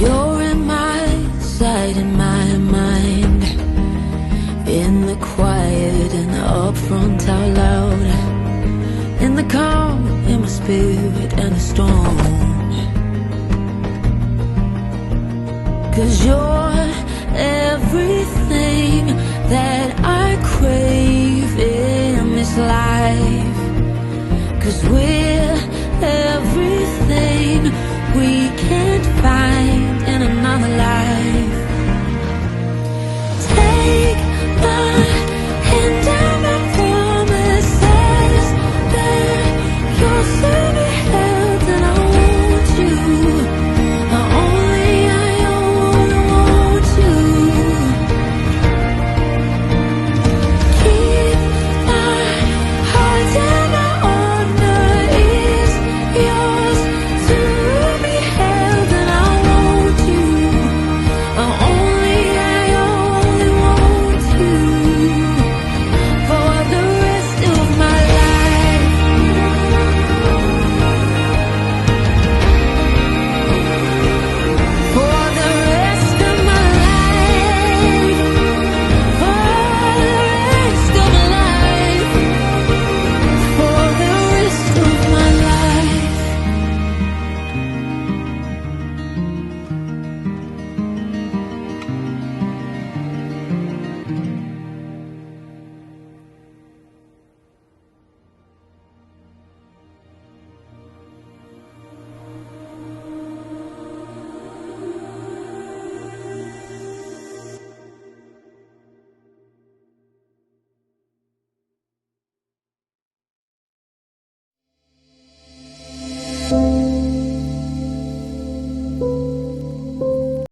You're in my sight, in my mind, in the quiet and the upfront out loud, in the calm, in my spirit and the storm. 'Cause you're everything that I crave in this life. 'Cause we're everything we can't find.